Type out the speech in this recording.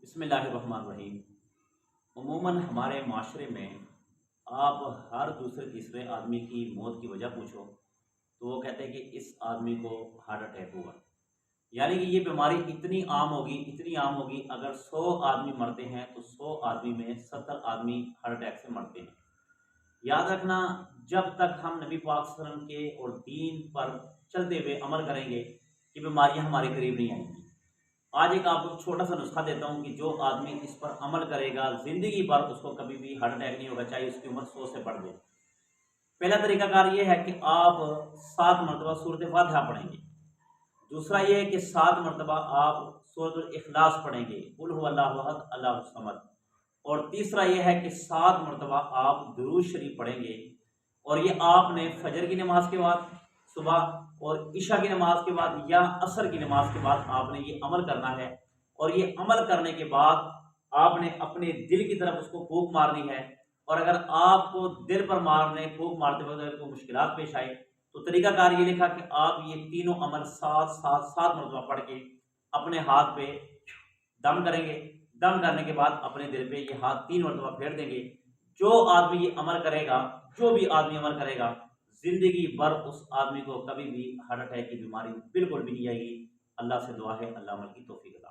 بسم اللہ الرحمن الرحیم۔ عموماً ہمارے معاشرے میں آپ ہر دوسرے تیسرے آدمی کی موت کی وجہ پوچھو تو وہ کہتے ہیں کہ اس آدمی کو ہارٹ اٹیک ہوا۔ یعنی کہ یہ بیماری اتنی عام ہوگی، اگر 100 آدمی مرتے ہیں تو 100 آدمی میں 70 آدمی ہارٹ اٹیک سے مرتے ہیں۔ یاد رکھنا، جب تک ہم نبی پاک صلی اللہ علیہ وسلم کے اور دین پر چلتے ہوئے عمل کریں گے کہ بیماریاں ہمارے قریب نہیں آئیں گی۔ آج ایک آپ کو چھوٹا سا نسخہ دیتا ہوں کہ جو آدمی اس پر عمل کرے گا زندگی بھر اس کو کبھی بھی ہارٹ اٹیک نہیں ہوگا، چاہے اس کی عمر 100 سے بڑھ جائے۔ پہلا طریقہ کار یہ ہے کہ آپ 7 مرتبہ سورۃ فاتحہ پڑھیں گے۔ دوسرا یہ ہے کہ 7 مرتبہ آپ سورۃ الاخلاص پڑھیں گے، قل هو اللہ احد اللہ الصمد۔ اور تیسرا یہ ہے کہ 7 مرتبہ آپ درود شریف پڑھیں گے، اور یہ آپ نے فجر کی نماز کے بعد، صبح اور عشاء کی نماز کے بعد یا عصر کی نماز کے بعد آپ نے یہ عمل کرنا ہے۔ اور یہ عمل کرنے کے بعد آپ نے اپنے دل کی طرف اس کو پھونک مارنی ہے، اور اگر آپ کو دل پر پھونک مارتے وقت اگر کوئی مشکلات پیش آئے تو طریقہ کار یہ لکھا کہ آپ یہ تینوں عمل 7 مرتبہ پڑھ کے اپنے ہاتھ پہ دم کریں گے۔ دم کرنے کے بعد اپنے دل پہ یہ ہاتھ 3 مرتبہ پھیر دیں گے۔ جو بھی آدمی عمل کرے گا زندگی بھر اس آدمی کو کبھی بھی ہارٹ اٹیک کی بیماری بالکل بھی نہیں آئے گی۔ اللہ سے دعا ہے اللہ عمل کی توفیق عطا